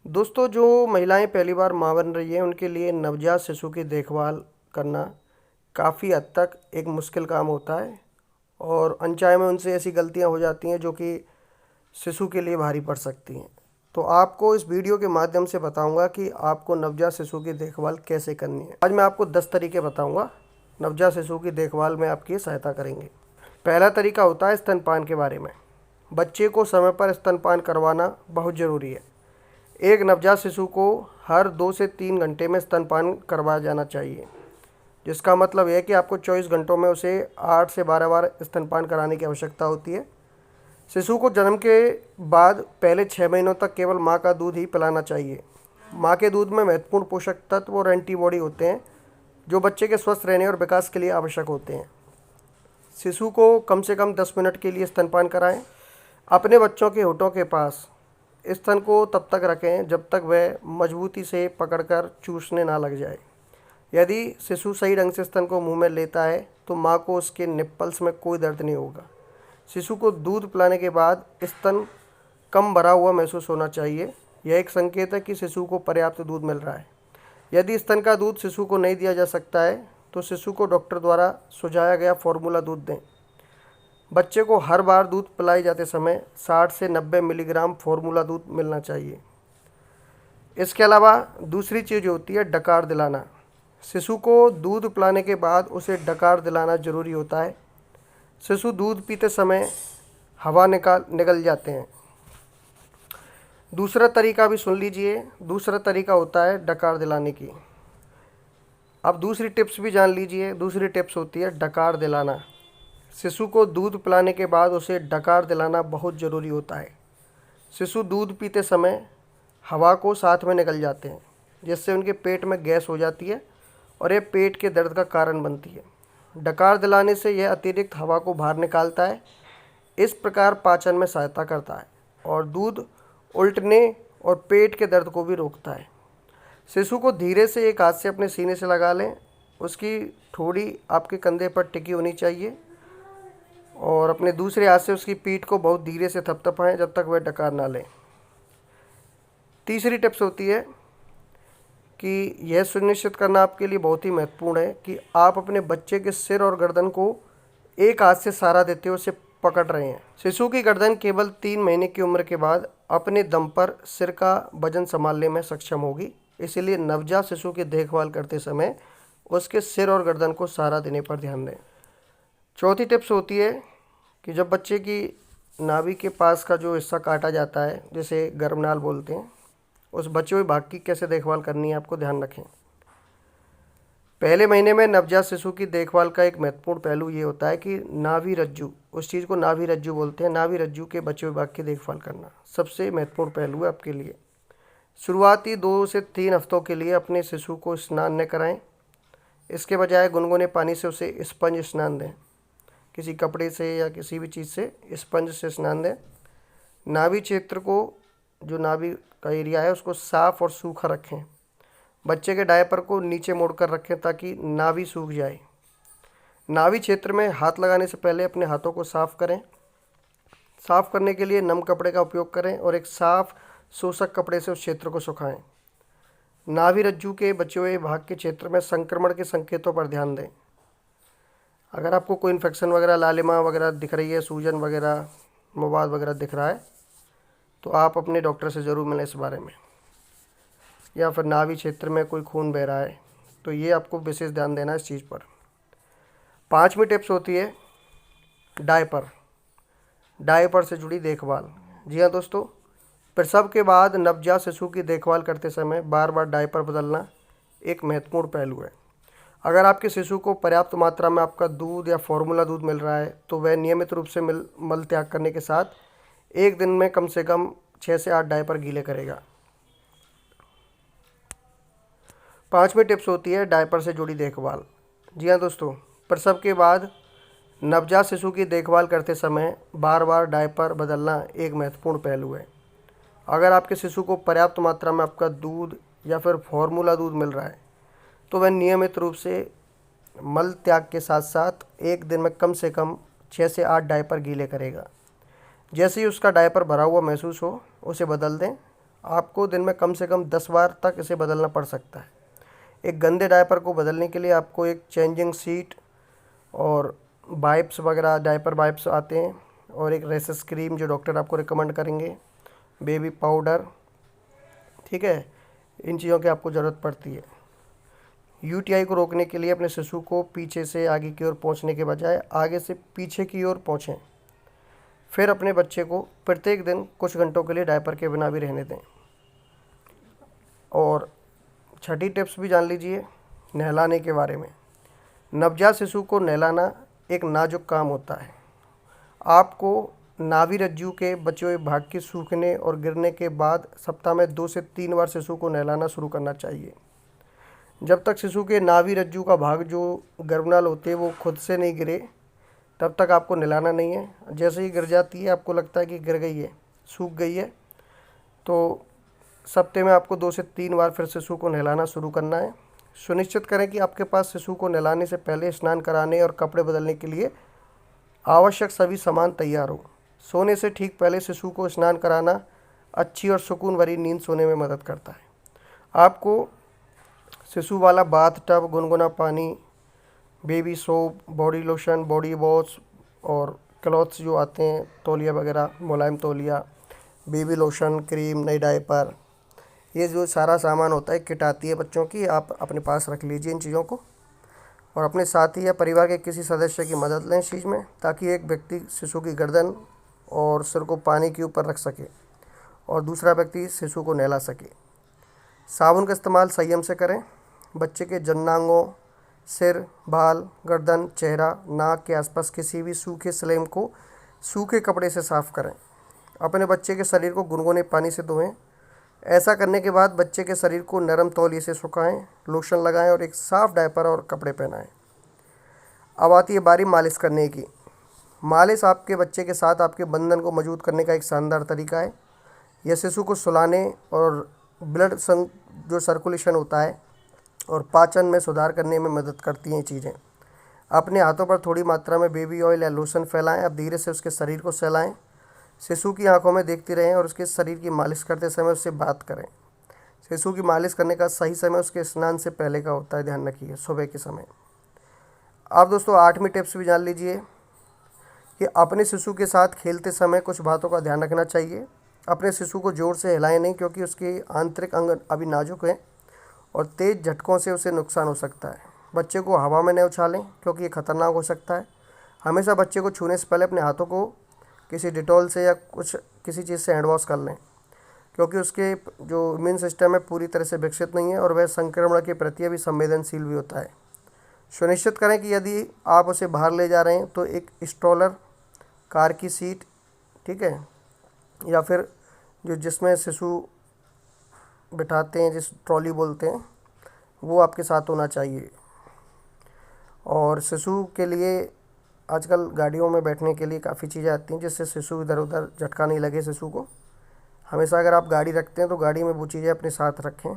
दोस्तों, जो महिलाएं पहली बार माँ बन रही हैं उनके लिए नवजात शिशु की देखभाल करना काफ़ी हद तक एक मुश्किल काम होता है और अनचाहे में उनसे ऐसी गलतियां हो जाती हैं जो कि शिशु के लिए भारी पड़ सकती हैं। तो आपको इस वीडियो के माध्यम से बताऊंगा कि आपको नवजात शिशु की देखभाल कैसे करनी है। आज मैं आपको 10 तरीके बताऊंगा नवजात शिशु की देखभाल में आपकी सहायता करेंगे। पहला तरीका होता है स्तनपान के बारे में। बच्चे को समय पर स्तनपान करवाना बहुत ज़रूरी है। एक नवजात शिशु को हर 2 से 3 घंटे में स्तनपान करवाया जाना चाहिए, जिसका मतलब है कि आपको 24 घंटों में उसे 8 से 12 बार स्तनपान कराने की आवश्यकता होती है। शिशु को जन्म के बाद पहले 6 महीनों तक केवल माँ का दूध ही पिलाना चाहिए। माँ के दूध में महत्वपूर्ण पोषक तत्व और एंटीबॉडी होते हैं जो बच्चे के स्वस्थ रहने और विकास के लिए आवश्यक होते हैं। शिशु को कम से कम 10 मिनट के लिए स्तनपान कराएं। अपने बच्चों के होठों के पास स्तन को तब तक रखें जब तक वह मजबूती से पकड़कर चूसने ना लग जाए। यदि शिशु सही ढंग से स्तन को मुंह में लेता है तो माँ को उसके निप्पल्स में कोई दर्द नहीं होगा। शिशु को दूध पिलाने के बाद स्तन कम भरा हुआ महसूस होना चाहिए। यह एक संकेत है कि शिशु को पर्याप्त दूध मिल रहा है। यदि स्तन का दूध शिशु को नहीं दिया जा सकता है तो शिशु को डॉक्टर द्वारा सुझाया गया फॉर्मूला दूध दें। बच्चे को हर बार दूध पिलाए जाते समय 60 से 90 मिलीग्राम फॉर्मूला दूध मिलना चाहिए। इसके अलावा दूसरी चीज़ होती है डकार दिलाना। शिशु को दूध पिलाने के बाद उसे डकार दिलाना ज़रूरी होता है। शिशु दूध पीते समय हवा निकल जाते हैं। दूसरा तरीका भी सुन लीजिए। दूसरा तरीका होता है डकार दिलाने की। अब दूसरी टिप्स भी जान लीजिए। दूसरी टिप्स होती है डकार दिलाना। शिशु को दूध पिलाने के बाद उसे डकार दिलाना बहुत ज़रूरी होता है। शिशु दूध पीते समय हवा को साथ में निकल जाते हैं, जिससे उनके पेट में गैस हो जाती है और यह पेट के दर्द का कारण बनती है। डकार दिलाने से यह अतिरिक्त हवा को बाहर निकालता है। इस प्रकार पाचन में सहायता करता है और दूध उल्टने और पेट के दर्द को भी रोकता है। शिशु को धीरे से एक हाथ से अपने सीने से लगा लें। उसकी ठोड़ी आपके कंधे पर टिकी होनी चाहिए और अपने दूसरे हाथ से उसकी पीठ को बहुत धीरे से थपथपाएं जब तक वह डकार ना लें। तीसरी टिप्स होती है कि यह सुनिश्चित करना आपके लिए बहुत ही महत्वपूर्ण है कि आप अपने बच्चे के सिर और गर्दन को एक हाथ से सहारा देते हुए उसे पकड़ रहे हैं। शिशु की गर्दन केवल 3 महीने की उम्र के बाद अपने दम पर सिर का वजन संभालने में सक्षम होगी। इसीलिए नवजात शिशु की देखभाल करते समय उसके सिर और गर्दन को सहारा देने पर ध्यान दें। चौथी टिप्स होती है कि जब बच्चे की नाभि के पास का जो हिस्सा काटा जाता है, जिसे गर्भनाल बोलते हैं, उस बचे हुए भाग की कैसे देखभाल करनी है आपको ध्यान रखें। पहले महीने में नवजात शिशु की देखभाल का एक महत्वपूर्ण पहलू ये होता है कि नाभि रज्जु, उस चीज़ को नाभि रज्जु बोलते हैं, नाभि रज्जु के बचे हुए भाग की देखभाल करना सबसे महत्वपूर्ण पहलू है आपके लिए। शुरुआती 2 से 3 हफ्तों के लिए अपने शिशु को स्नान न कराएं। इसके बजाय गुनगुने पानी से उसे स्पंज स्नान दें। किसी कपड़े से या किसी भी चीज़ से स्पंज से स्नान दें। नाभि क्षेत्र को, जो नाभि का एरिया है, उसको साफ़ और सूखा रखें। बच्चे के डायपर को नीचे मोड़कर रखें ताकि नाभि सूख जाए। नाभि क्षेत्र में हाथ लगाने से पहले अपने हाथों को साफ़ करें। साफ़ करने के लिए नम कपड़े का उपयोग करें और एक साफ़ शोषक कपड़े से उस क्षेत्र को सुखाएं। नाभि रज्जु के बचे हुए भाग के क्षेत्र में संक्रमण के संकेतों पर ध्यान दें। अगर आपको कोई इन्फेक्शन वगैरह, लालिमा वगैरह दिख रही है, सूजन वगैरह, मवाद वगैरह दिख रहा है, तो आप अपने डॉक्टर से ज़रूर मिलें इस बारे में। या फिर नाभि क्षेत्र में कोई खून बह रहा है तो ये आपको विशेष ध्यान देना है इस चीज़ पर। 5वीं टिप्स होती है डायपर। डायपर से जुड़ी देखभाल। जी हाँ दोस्तों, प्रसव के बाद नवजात शिशु की देखभाल करते समय बार बार डायपर बदलना एक महत्वपूर्ण पहलू है। अगर आपके शिशु को पर्याप्त मात्रा में आपका दूध या फॉर्मूला दूध मिल रहा है तो वह नियमित रूप से मल त्याग करने के साथ एक दिन में कम से कम 6 से 8 डायपर गीले करेगा। 5वीं टिप्स होती है डायपर से जुड़ी देखभाल। जी हाँ दोस्तों, प्रसव के बाद नवजात शिशु की देखभाल करते समय बार बार डायपर बदलना एक महत्वपूर्ण पहलू है। अगर आपके शिशु को पर्याप्त मात्रा में आपका दूध या फिर फॉर्मूला दूध मिल रहा है तो वह नियमित रूप से मल त्याग के साथ साथ एक दिन में कम से कम 6 से 8 डायपर गीले करेगा। जैसे ही उसका डायपर भरा हुआ महसूस हो उसे बदल दें आपको दिन में कम से कम 10 बार तक इसे बदलना पड़ सकता है। एक गंदे डायपर को बदलने के लिए आपको एक चेंजिंग सीट और वाइप्स वगैरह, डायपर वाइप्स आते हैं, और एक रेसेस क्रीम जो डॉक्टर आपको रिकमेंड करेंगे, बेबी पाउडर, ठीक है, इन चीज़ों की आपको ज़रूरत पड़ती है। यूटीआई को रोकने के लिए अपने शिशु को पीछे से आगे की ओर पहुंचने के बजाय आगे से पीछे की ओर पहुंचें। फिर अपने बच्चे को प्रत्येक दिन कुछ घंटों के लिए डायपर के बिना भी रहने दें। और छठी टिप्स भी जान लीजिए नहलाने के बारे में। नवजात शिशु को नहलाना एक नाजुक काम होता है। आपको नाभि रज्जु के बचे हुए भाग के सूखने और गिरने के बाद सप्ताह में 2 से 3 बार शिशु को नहलाना शुरू करना चाहिए। जब तक शिशु के नाभि रज्जु का भाग जो गर्भनाल होती है वो खुद से नहीं गिरे, तब तक आपको नहलाना नहीं है। जैसे ही गिर जाती है, आपको लगता है कि गिर गई है, सूख गई है, तो सप्ताह में आपको 2 से 3 बार फिर शिशु को नहलाना शुरू करना है। सुनिश्चित करें कि आपके पास शिशु को नहलाने से पहले स्नान कराने और कपड़े बदलने के लिए आवश्यक सभी सामान तैयार हो। सोने से ठीक पहले शिशु को स्नान कराना अच्छी और सुकून भरी नींद सोने में मदद करता है। आपको शिशु वाला बाथ टब, गुनगुना पानी, baby soap, body lotion, body wash और क्लॉथ्स जो आते हैं, तौलिया वगैरह, मुलायम तौलिया, बेबी लोशन, क्रीम, नई डायपर, ये जो सारा सामान होता है, किट आती है बच्चों की, आप अपने पास रख लीजिए इन चीज़ों को। और अपने साथी या परिवार के किसी सदस्य की मदद लें इस चीज़ में, ताकि एक व्यक्ति शिशु की गर्दन और सिर को पानी के ऊपर रख सके और दूसरा व्यक्ति शिशु को नहला सके। साबुन का इस्तेमाल संयम से करें। बच्चे के जन्नांगों, सिर, बाल, गर्दन, चेहरा, नाक के आसपास किसी भी सूखे स्लेम को सूखे कपड़े से साफ़ करें। अपने बच्चे के शरीर को गुनगुने पानी से धोएं। ऐसा करने के बाद बच्चे के शरीर को नरम तौलिए से सुखाएं, लोशन लगाएं और एक साफ़ डायपर और कपड़े पहनाएं। अब आती है बारी मालिश करने की। मालिश आपके बच्चे के साथ आपके बंधन को मजबूत करने का एक शानदार तरीका है। यह शिशु को सुलाने और ब्लड जो सर्कुलेशन होता है और पाचन में सुधार करने में मदद करती हैं ये चीज़ें। अपने हाथों पर थोड़ी मात्रा में बेबी ऑयल या लोशन फैलाएं। अब धीरे से उसके शरीर को सहलाएं। शिशु की आंखों में देखते रहें और उसके शरीर की मालिश करते समय उससे बात करें। शिशु की मालिश करने का सही समय उसके स्नान से पहले का होता है, ध्यान रखिए, सुबह के समय। आप दोस्तों 8वीं टिप्स भी जान लीजिए कि अपने शिशु के साथ खेलते समय कुछ बातों का ध्यान रखना चाहिए। अपने शिशु को ज़ोर से हिलाएं नहीं, क्योंकि उसके आंतरिक अंग अभी नाजुक हैं और तेज़ झटकों से उसे नुकसान हो सकता है। बच्चे को हवा में न उछालें, क्योंकि ये खतरनाक हो सकता है। हमेशा बच्चे को छूने से पहले अपने हाथों को किसी डिटॉल से या किसी चीज़ से हैंड वॉश कर लें, क्योंकि उसके जो इम्यून सिस्टम है पूरी तरह से विकसित नहीं है और वह संक्रमण के प्रति अभी संवेदनशील भी होता है। सुनिश्चित करें कि यदि आप उसे बाहर ले जा रहे हैं तो एक स्ट्रोलर, कार की सीट, ठीक है, या फिर जिसमें शिशु बिठाते हैं, जिस ट्रॉली बोलते हैं, वो आपके साथ होना चाहिए। और शिशु के लिए आजकल गाड़ियों में बैठने के लिए काफ़ी चीज़ें आती हैं, जिससे शिशु इधर उधर झटका नहीं लगे शिशु को। हमेशा अगर आप गाड़ी रखते हैं तो गाड़ी में वो चीज़ें अपने साथ रखें।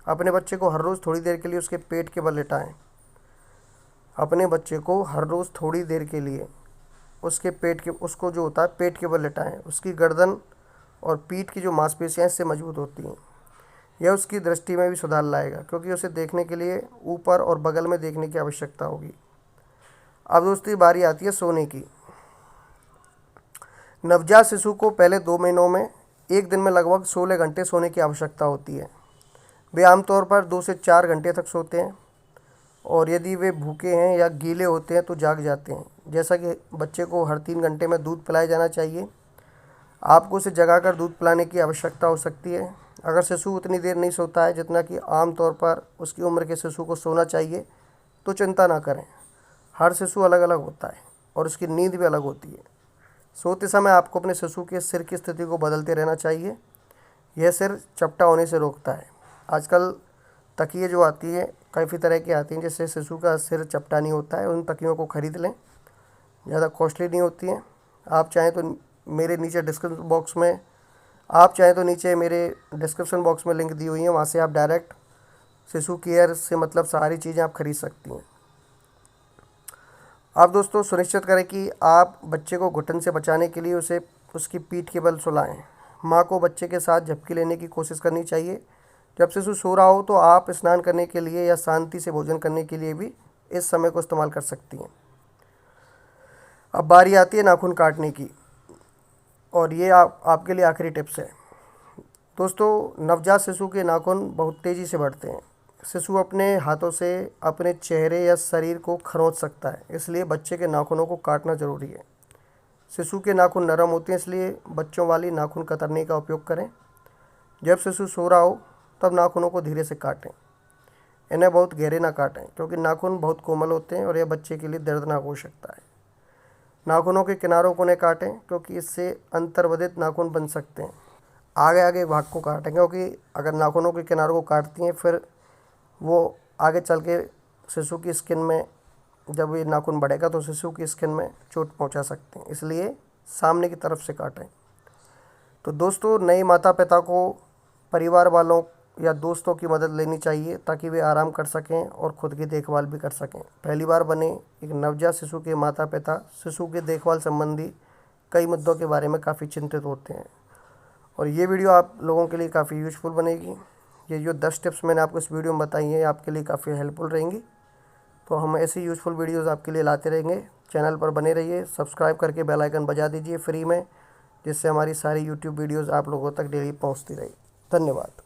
अपने बच्चे को हर रोज़ थोड़ी देर के लिए उसके पेट के बल लिटाएं। अपने बच्चे को हर रोज़ थोड़ी देर के लिए उसको जो होता है पेट के बल लिटाएं। उसकी गर्दन और पीठ की जो मांसपेशियाँ इससे मजबूत होती हैं। यह उसकी दृष्टि में भी सुधार लाएगा, क्योंकि उसे देखने के लिए ऊपर और बगल में देखने की आवश्यकता होगी। अब दोस्तों बारी आती है सोने की। नवजात शिशु को पहले 2 महीनों में एक दिन में लगभग 16 घंटे सोने की आवश्यकता होती है। वे आमतौर पर 2 से 4 घंटे तक सोते हैं और यदि वे भूखे हैं या गीले होते हैं तो जाग जाते हैं। जैसा कि बच्चे को हर 3 घंटे में दूध पिलाया जाना चाहिए। आपको उसे जगाकर दूध पिलाने की आवश्यकता हो सकती है। अगर शिशु उतनी देर नहीं सोता है जितना कि आमतौर पर उसकी उम्र के शिशु को सोना चाहिए, तो चिंता ना करें। हर शिशु अलग अलग होता है और उसकी नींद भी अलग होती है। सोते समय आपको अपने शिशु के सिर की स्थिति को बदलते रहना चाहिए। यह सिर चपटा होने से रोकता है। आजकल तकिए जो आती है काफ़ी तरह की आती हैं, जिससे शिशु का सिर चपटा नहीं होता है। उन तकियों को ख़रीद लें, ज़्यादा कॉस्टली नहीं होती हैं। आप चाहें तो नीचे मेरे डिस्क्रिप्शन बॉक्स में लिंक दी हुई है, वहाँ से आप डायरेक्ट शिशु केयर से मतलब सारी चीज़ें आप खरीद सकती हैं। आप दोस्तों सुनिश्चित करें कि आप बच्चे को घुटन से बचाने के लिए उसे उसकी पीठ के बल सुलाएं। माँ को बच्चे के साथ झपकी लेने की कोशिश करनी चाहिए। जब शिशु सो रहा हो तो आप स्नान करने के लिए या शांति से भोजन करने के लिए भी इस समय को इस्तेमाल कर सकती हैं। अब बारी आती है नाखून काटने की, और ये आपके लिए आखिरी टिप्स है। दोस्तों, नवजात शिशु के नाखून बहुत तेज़ी से बढ़ते हैं। शिशु अपने हाथों से अपने चेहरे या शरीर को खरोंच सकता है, इसलिए बच्चे के नाखूनों को काटना ज़रूरी है। शिशु के नाखून नरम होते हैं, इसलिए बच्चों वाली नाखून कतरनी का उपयोग करें। जब शिशु सो रहा हो तब नाखूनों को धीरे से काटें। इन्हें बहुत गहरे ना काटें, क्योंकि नाखून बहुत कोमल होते हैं और यह बच्चे के लिए दर्दनाक हो सकता है। नाखूनों के किनारों को न काटें, क्योंकि इससे अंतर्वधित नाखून बन सकते हैं। आगे आगे भाग को काटें, क्योंकि अगर नाखूनों के किनारों को काटती हैं फिर वो आगे चल के शिशु की स्किन में, जब ये नाखून बढ़ेगा तो शिशु की स्किन में चोट पहुंचा सकते हैं, इसलिए सामने की तरफ से काटें। तो दोस्तों, नए माता पिता को परिवार वालों या दोस्तों की मदद लेनी चाहिए, ताकि वे आराम कर सकें और ख़ुद की देखभाल भी कर सकें। पहली बार बने एक नवजात शिशु के माता पिता शिशु की देखभाल संबंधी कई मुद्दों के बारे में काफ़ी चिंतित होते हैं, और ये वीडियो आप लोगों के लिए काफ़ी यूज़फुल बनेगी। ये जो 10 टिप्स मैंने आपको इस वीडियो में बताई हैं, आपके लिए काफ़ी हेल्पफुल रहेंगी। तो हम ऐसी यूज़फुल वीडियोज़ आपके लिए लाते रहेंगे। चैनल पर बने रहिए, सब्सक्राइब करके बेल आइकन बजा दीजिए फ्री में, जिससे हमारी सारी यूट्यूब वीडियोज़ आप लोगों तक डेली पहुँचती रही। धन्यवाद।